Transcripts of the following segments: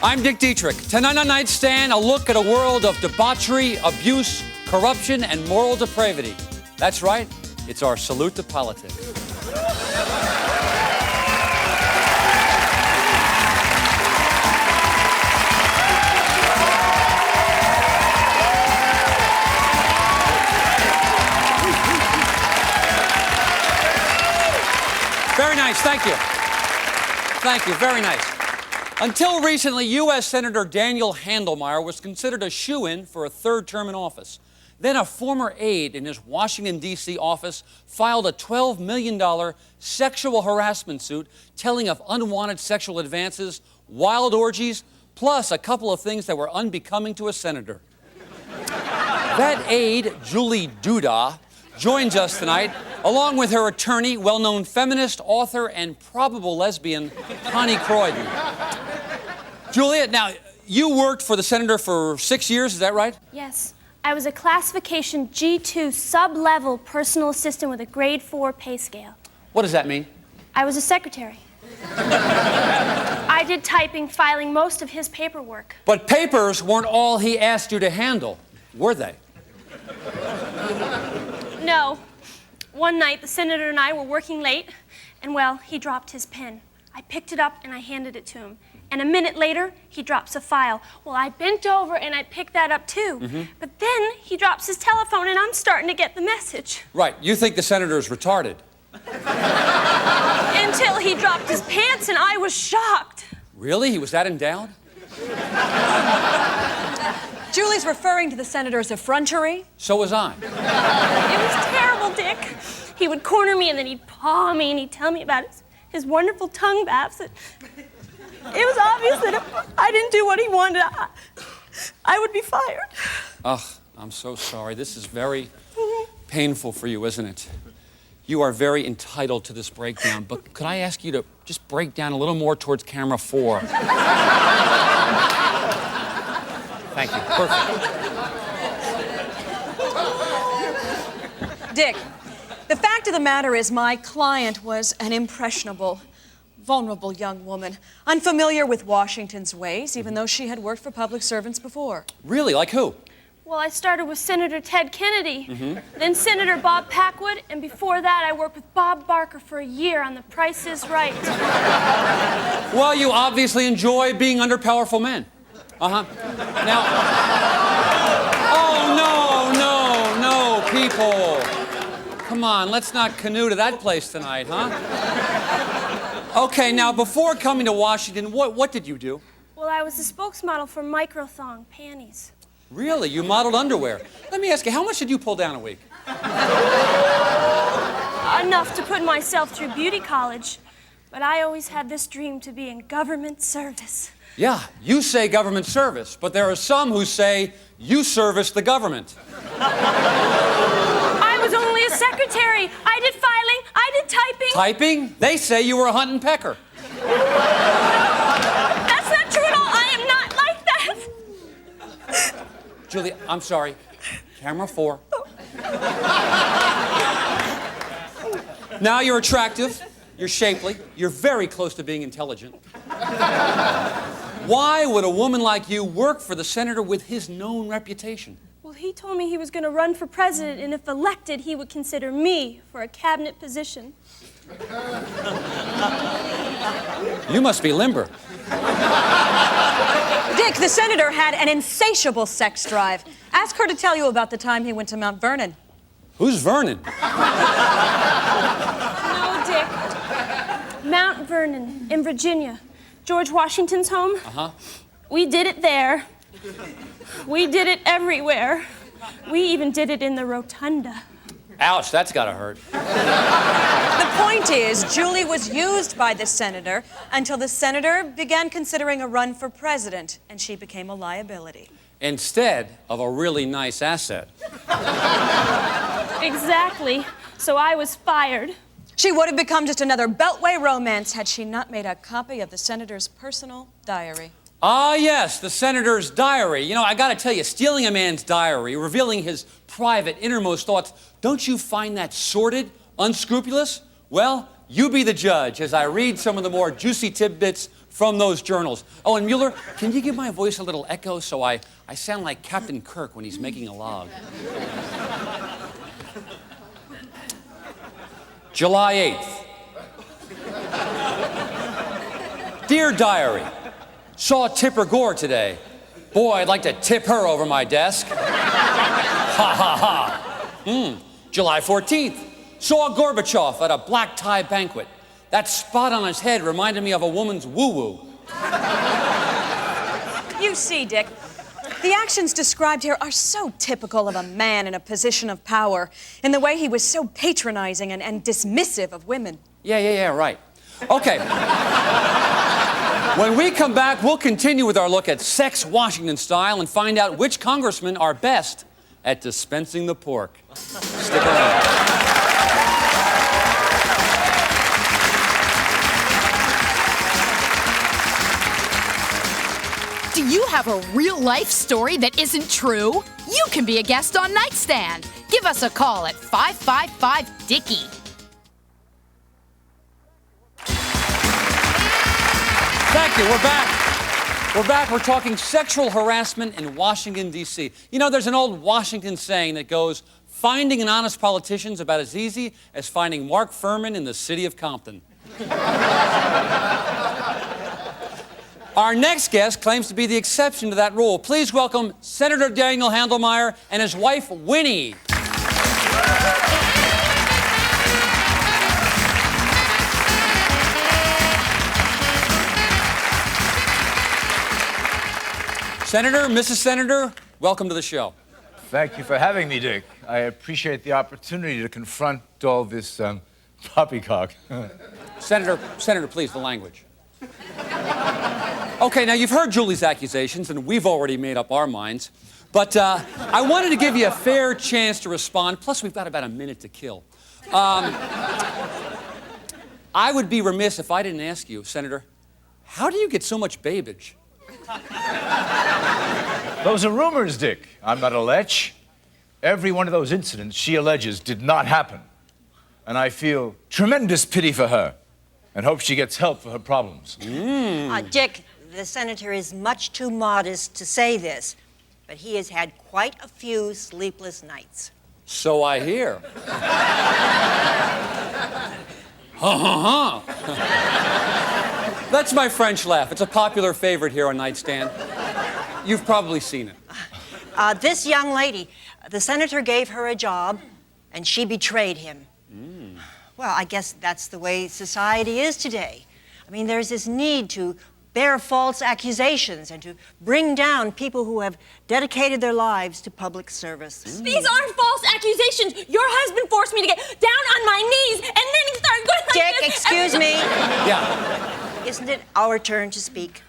I'm Dick Dietrich. Tonight on Nightstand, a look at a world of debauchery, abuse, corruption, and moral depravity. That's right, it's our salute to politics. Very nice, thank you. Thank you, very nice. Until recently, U.S. Senator Daniel Handlemeyer was considered a shoo-in for a third term in office. Then a former aide in his Washington, D.C. office filed a $12 million sexual harassment suit telling of unwanted sexual advances, wild orgies, plus a couple of things that were unbecoming to a senator. That aide, Julie Duda, joins us tonight, along with her attorney, well-known feminist, author, and probable lesbian, Connie Croydon. Julia, now, you worked for the senator for 6 years, is that right? Yes. I was a classification G2 sub-level personal assistant with a grade 4 pay scale. What does that mean? I was a secretary. I did typing, filing most of his paperwork. But papers weren't all he asked you to handle, were they? No. One night, the senator and I were working late, and, well, he dropped his pen. I picked it up and I handed it to him. And a minute later, he drops a file. Well, I bent over and I picked that up too. But then he drops his telephone and I'm starting to get the message. Right, you think the senator's retarded. Until he dropped his pants and I was shocked. Really? He was that endowed? Julie's referring to the senator as effrontery. So was I. It was terrible, Dick. He would corner me and then he'd paw me and he'd tell me about his wonderful tongue baths. It was obvious that if I didn't do what he wanted, I would be fired. Ugh, I'm so sorry. This is very painful for you, isn't it? You are very entitled to this breakdown, but could I ask you to just break down a little more towards camera 4? Thank you. Perfect. Dick, the fact of the matter is my client was an impressionable, vulnerable young woman, unfamiliar with Washington's ways, even though she had worked for public servants before. Really? Like who? Well, I started with Senator Ted Kennedy, then Senator Bob Packwood, and before that I worked with Bob Barker for a year on The Price is Right. Well, you obviously enjoy being under powerful men. Now... Oh, no, people. Come on, let's not canoe to that place tonight, huh? Okay, now, before coming to Washington, what did you do? Well, I was the spokesmodel for Microthong panties. Really? You modeled underwear. Let me ask you, how much did you pull down a week? Enough to put myself through beauty college. But I always had this dream to be in government service. Yeah, you say government service, but there are some who say you service the government. I was only a secretary. I did filing. I did typing. Typing? They say you were a hunt and pecker. That's not true at all. I am not like that. Julia, I'm sorry. Camera 4. Now you're attractive, you're shapely, you're very close to being intelligent. Why would a woman like you work for the senator with his known reputation? Well, he told me he was going to run for president, and if elected, he would consider me for a cabinet position. You must be limber. Dick, the senator had an insatiable sex drive. Ask her to tell you about the time he went to Mount Vernon. Who's Vernon? No, Dick. Mount Vernon in Virginia. George Washington's home. We did it there. We did it everywhere. We even did it in the rotunda. Ouch, that's gotta hurt. The point is, Julie was used by the senator until the senator began considering a run for president, and she became a liability. Instead of a really nice asset. Exactly. So I was fired. She would have become just another Beltway romance had she not made a copy of the senator's personal diary. Ah, yes, the senator's diary. You know, I gotta tell you, stealing a man's diary, revealing his private, innermost thoughts, don't you find that sordid, unscrupulous? Well, you be the judge as I read some of the more juicy tidbits from those journals. Oh, and Mueller, can you give my voice a little echo so I sound like Captain Kirk when he's making a log? July 8th. Dear Diary, saw Tipper Gore today. Boy, I'd like to tip her over my desk. Ha ha ha. July 14th. Saw Gorbachev at a black tie banquet. That spot on his head reminded me of a woman's woo-woo. You see, Dick, the actions described here are so typical of a man in a position of power, in the way he was so patronizing and dismissive of women. Yeah, right. Okay. When we come back, we'll continue with our look at sex Washington style and find out which congressmen are best at dispensing the pork. Stick around. Do you have a real-life story that isn't true? You can be a guest on Nightstand. Give us a call at 555-DICKY. Thank you. We're back. We're talking sexual harassment in Washington, D.C. You know, there's an old Washington saying that goes, finding an honest politician's about as easy as finding Mark Furman in the city of Compton. Our next guest claims to be the exception to that rule. Please welcome Senator Daniel Handelmayer and his wife, Winnie. Senator, Mrs. Senator, welcome to the show. Thank you for having me, Dick. I appreciate the opportunity to confront all this poppycock. Senator, please, the language. Okay, now you've heard Julie's accusations, and we've already made up our minds. But I wanted to give you a fair chance to respond. Plus, we've got about a minute to kill. I would be remiss if I didn't ask you, Senator, how do you get so much babage? Those are rumors, Dick. I'm not a lech. Every one of those incidents she alleges did not happen. And I feel tremendous pity for her and hope she gets help for her problems. Dick, the senator is much too modest to say this, but he has had quite a few sleepless nights. So I hear. That's my French laugh. It's a popular favorite here on Nightstand. You've probably seen it. This young lady, the senator gave her a job, and she betrayed him. Well, I guess that's the way society is today. I mean, there's this need to bear false accusations and to bring down people who have dedicated their lives to public service. These aren't false accusations. Your husband forced me to get down on my knees, and then he started going like Dick, this. excuse me. Yeah. Isn't it our turn to speak?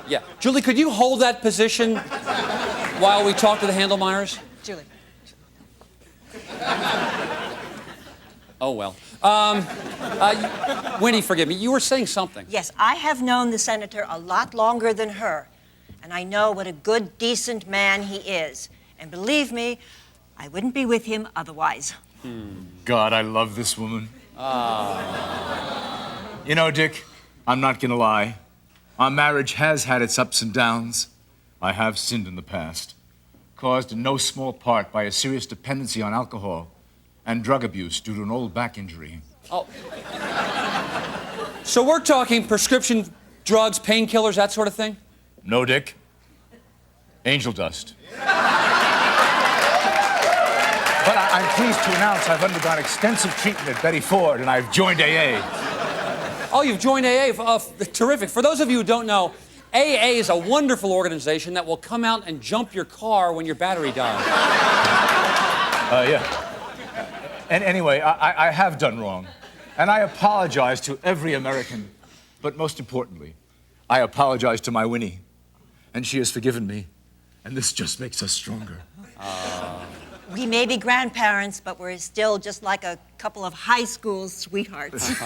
Yeah. Julie, could you hold that position while we talk to the Handelmayers? Julie. Oh, well. Winnie, forgive me. You were saying something. Yes, I have known the senator a lot longer than her, and I know what a good, decent man he is. And believe me, I wouldn't be with him otherwise. God, I love this woman. You know, Dick, I'm not gonna lie. Our marriage has had its ups and downs. I have sinned in the past, caused in no small part by a serious dependency on alcohol and drug abuse due to an old back injury. Oh. So we're talking prescription drugs, painkillers, that sort of thing? No, Dick. Angel dust. But I'm pleased to announce I've undergone extensive treatment at Betty Ford, and I've joined AA. Oh, you've joined AA. Terrific. For those of you who don't know, AA is a wonderful organization that will come out and jump your car when your battery dies. Yeah. And anyway, I have done wrong. And I apologize to every American. But most importantly, I apologize to my Winnie. And she has forgiven me. And this just makes us stronger. We may be grandparents, but we're still just like a couple of high school sweethearts.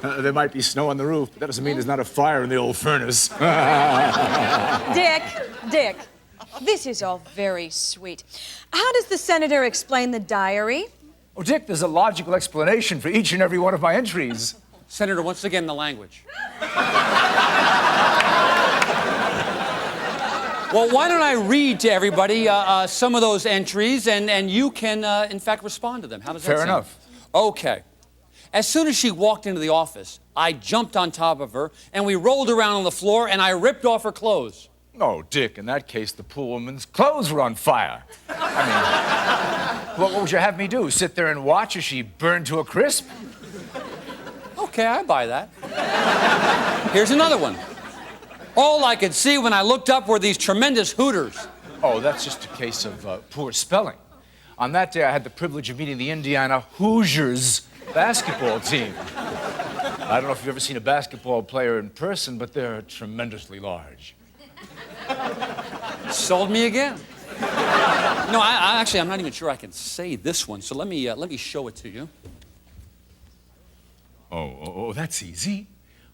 There might be snow on the roof, but that doesn't mean there's not a fire in the old furnace. Dick, this is all very sweet. How does the senator explain the diary? Oh, Dick, there's a logical explanation for each and every one of my entries. Senator, once again, the language. Well, why don't I read to everybody some of those entries, and you can, in fact, respond to them. How does that sound? Fair enough. Okay. As soon as she walked into the office, I jumped on top of her, and we rolled around on the floor, and I ripped off her clothes. No, Dick, in that case, the poor woman's clothes were on fire. I mean, what would you have me do? Sit there and watch as she burned to a crisp? Okay, I buy that. Here's another one. All I could see when I looked up were these tremendous hooters. Oh, that's just a case of poor spelling. On that day, I had the privilege of meeting the Indiana Hoosiers basketball team. I don't know if you've ever seen a basketball player in person, but they're tremendously large. Sold me again. No, I'm not even sure I can say this one, so let me show it to you. Oh, that's easy.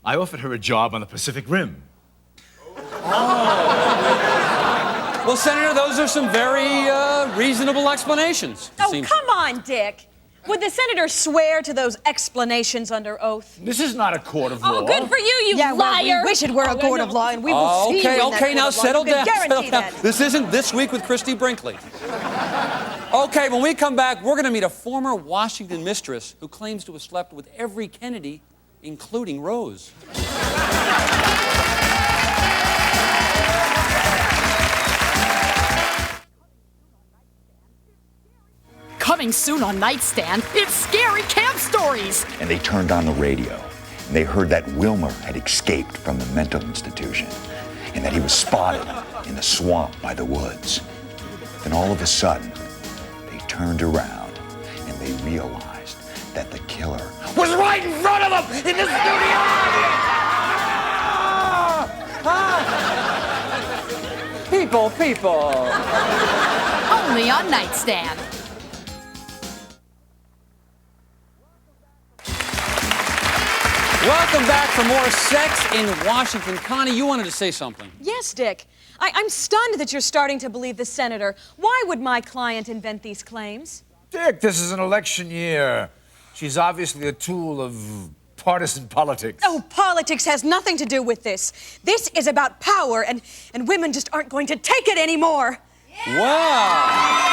I offered her a job on the Pacific Rim. Well, Senator, those are some very reasonable explanations. Oh, come on, Dick. Would the senator swear to those explanations under oath? This is not a court of law. Oh, good for you, Yeah, liar! well, we wish it were a court of law, and we will see you in that Okay, court now of law. settle You can down. Settle guarantee down. that. This isn't This Week with Christy Brinkley. Okay, when we come back, we're going to meet a former Washington mistress who claims to have slept with every Kennedy, including Rose. Coming soon on Nightstand, it's Scary Camp Stories. And they turned on the radio, and they heard that Wilmer had escaped from the mental institution, and that he was spotted in the swamp by the woods. Then all of a sudden, they turned around, and they realized that the killer was right in front of them in the studio! People. Only on Nightstand. Welcome back for more Sex in Washington. Connie, you wanted to say something. Yes, Dick. I'm stunned that you're starting to believe the senator. Why would my client invent these claims? Dick, this is an election year. She's obviously a tool of partisan politics. Oh, politics has nothing to do with this. This is about power, and women just aren't going to take it anymore. Wow.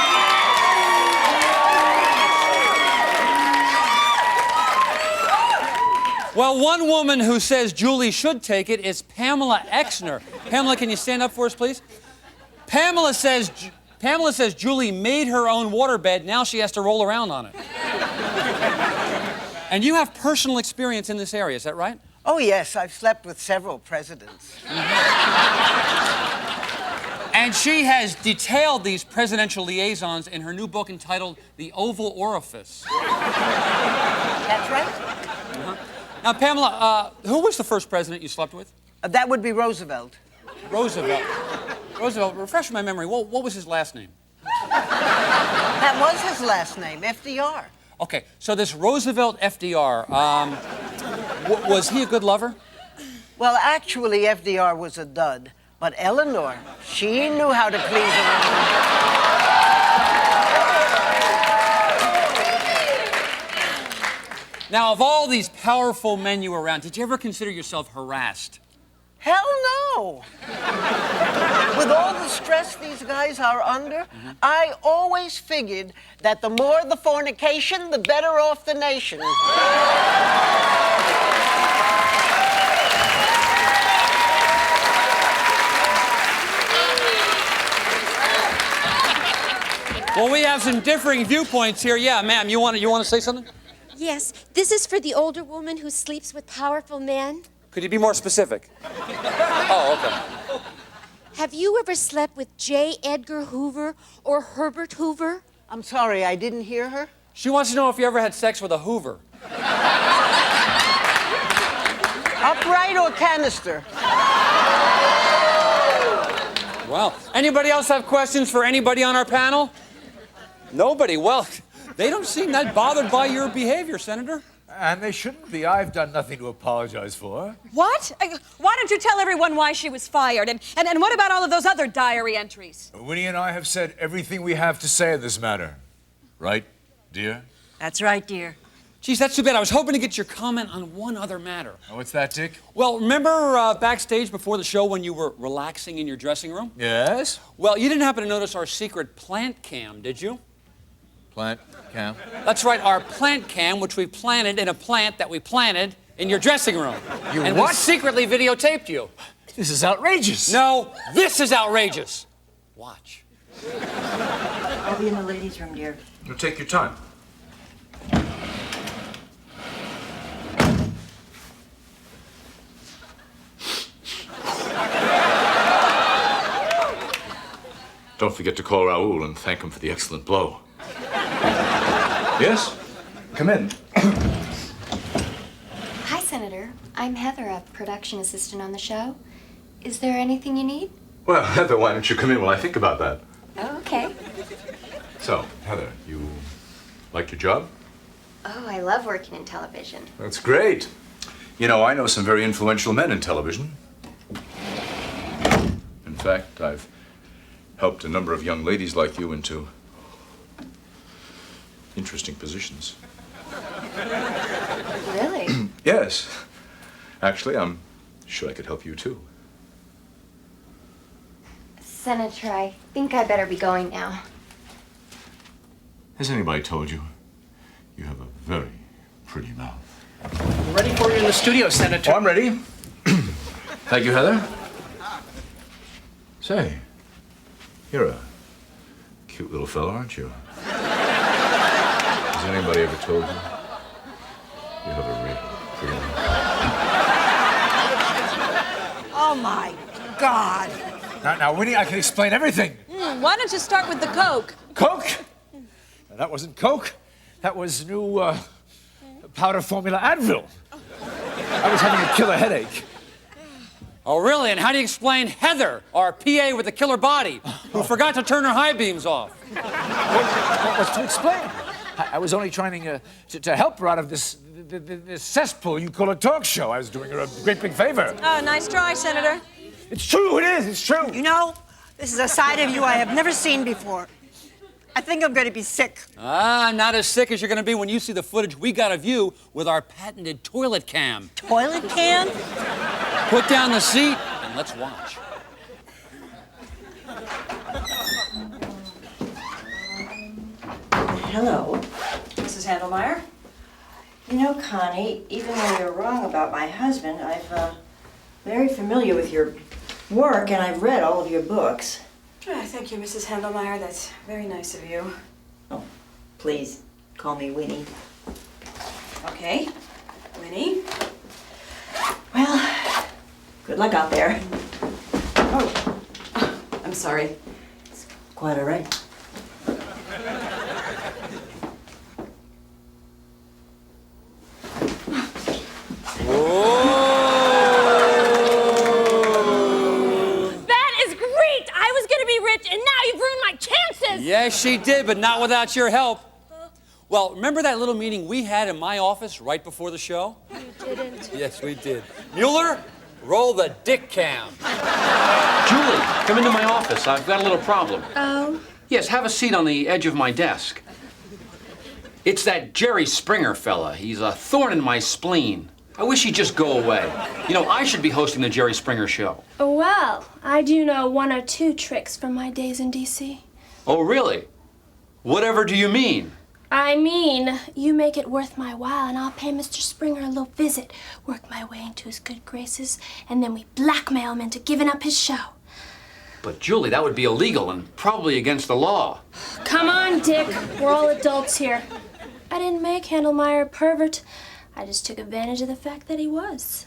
Well, one woman who says Julie should take it is Pamela Exner. Pamela, can you stand up for us, please? Pamela says Julie made her own waterbed. Now she has to roll around on it. And you have personal experience in this area, is that right? Oh, yes, I've slept with several presidents. And she has detailed these presidential liaisons in her new book entitled The Oval Orifice. That's right. Now, Pamela, who was the first president you slept with? That would be Roosevelt. Roosevelt. Roosevelt, refresh my memory. What was his last name? That was his last name, FDR. Okay, so this Roosevelt FDR, was he a good lover? Well, actually, FDR was a dud. But Eleanor, she knew how to please a woman. Now, of all these powerful men you were around, did you ever consider yourself harassed? Hell no! With all the stress these guys are under, I always figured that the more the fornication, the better off the nation. Well, we have some differing viewpoints here. Yeah, ma'am, you want to say something? Yes, this is for the older woman who sleeps with powerful men. Could you be more specific? Oh, okay. Have you ever slept with J. Edgar Hoover or Herbert Hoover? I'm sorry, I didn't hear her. She wants to know if you ever had sex with a Hoover. Upright or canister? Well, anybody else have questions for anybody on our panel? Nobody. Well, they don't seem that bothered by your behavior, Senator. And they shouldn't be. I've done nothing to apologize for. What? Why don't you tell everyone why she was fired? And what about all of those other diary entries? Winnie and I have said everything we have to say in this matter. Right, dear? That's right, dear. Geez, that's too bad. I was hoping to get your comment on one other matter. Oh, what's that, Dick? Well, remember backstage before the show when you were relaxing in your dressing room? Yes? Well, you didn't happen to notice our secret plant cam, did you? Plant cam? That's right, our plant cam, which we planted in a plant that we planted in your dressing room. You and what? we secretly videotaped you. This is outrageous. No, this is outrageous. Watch. I'll be in the ladies' room, dear. You take your time. Don't forget to call Raoul and thank him for the excellent blow. Yes? Come in. Hi, Senator. I'm Heather, a production assistant on the show. Is there anything you need? Well, Heather, why don't you come in while I think about that? Oh, okay. So, Heather, you like your job? Oh, I love working in television. That's great. You know, I know some very influential men in television. In fact, I've helped a number of young ladies like you into interesting positions. Really? Yes. Actually, I'm sure I could help you too. Senator, I think I better be going now. Has anybody told you you have a very pretty mouth? We're ready for you in the studio, Senator. Oh, I'm ready. Thank you, Heather. Say, you're a cute little fella, aren't you? Has anybody ever told you you have a real pretty mouth? Oh, my God. Now, Winnie, I can explain everything. Why don't you start with the Coke? Coke? Now, that wasn't Coke. That was new powder formula Advil. I was having a killer headache. Oh, really? And how do you explain Heather, our PA with the killer body, who forgot to turn her high beams off? What's to explain? I was only trying to help her out of this cesspool you call a talk show. I was doing her a great big favor. Oh, nice try, Senator. It's true, it is, it's true. You know, this is a side of you I have never seen before. I think I'm going to be sick. Ah, not as sick as you're going to be when you see the footage we got of you with our patented toilet cam. Toilet can? Put down the seat and let's watch. Hello. Mrs. Handelmeyer? You know, Connie, even though you're wrong about my husband, I'm very familiar with your work, and I've read all of your books. Thank you, Mrs. Handelmeyer. That's very nice of you. Oh, please, call me Winnie. Okay. Winnie? Well, good luck out there. Oh, I'm sorry. Quite all right. That is great! I was gonna be rich, and now you've ruined my chances! Yes, she did, but not without your help. Well, remember that little meeting we had in my office right before the show? You didn't. Yes, we did. Mueller, roll the dick cam. Julie, come into my office. I've got a little problem. Oh? Yes, have a seat on the edge of my desk. It's that Jerry Springer fella. He's a thorn in my spleen. I wish he'd just go away. You know, I should be hosting the Jerry Springer show. Well, I do know one or two tricks from my days in D.C. Oh, really? Whatever do you mean? I mean, you make it worth my while, and I'll pay Mr. Springer a little visit, work my way into his good graces, and then we blackmail him into giving up his show. But, Julie, that would be illegal and probably against the law. Come on, Dick. We're all adults here. I didn't make Handelmeyer a pervert. I just took advantage of the fact that he was.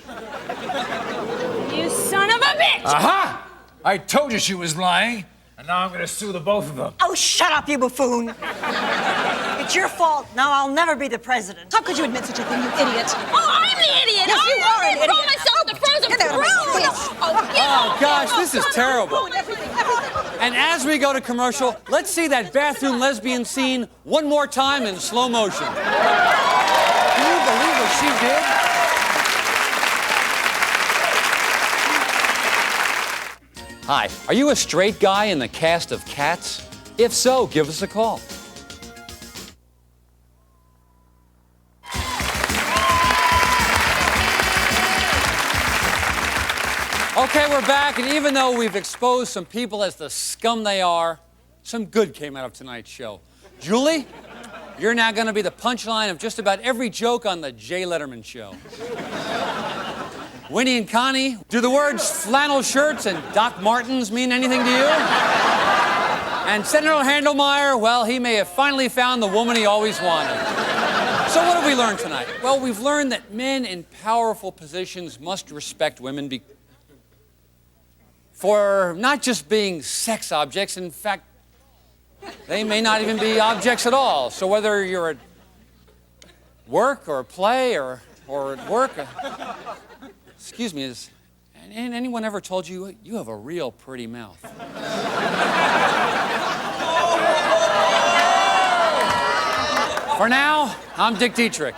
You son of a bitch! Aha! I told you she was lying, and now I'm going to sue the both of them. Oh, shut up, you buffoon. It's your fault. Now I'll never be the president. How could you admit such a thing, you idiot? Oh, I'm the idiot! Yes, you are an idiot. Call myself the frozen fruit! Oh, gosh, this is terrible. And as we go to commercial, let's see that bathroom lesbian scene one more time in slow motion. Can you believe what she did? Hi, are you a straight guy in the cast of Cats? If so, give us a call. Okay, we're back, and even though we've exposed some people as the scum they are, some good came out of tonight's show. Julie, you're now going to be the punchline of just about every joke on the Jay Letterman show. Winnie and Connie, do the words flannel shirts and Doc Martens mean anything to you? And Senator Handelmeyer, well, he may have finally found the woman he always wanted. So what have we learned tonight? Well, we've learned that men in powerful positions must respect women for not just being sex objects. In fact, they may not even be objects at all. So whether you're at work or play or at work, excuse me, has anyone ever told you you have a real pretty mouth? For now, I'm Dick Dietrich.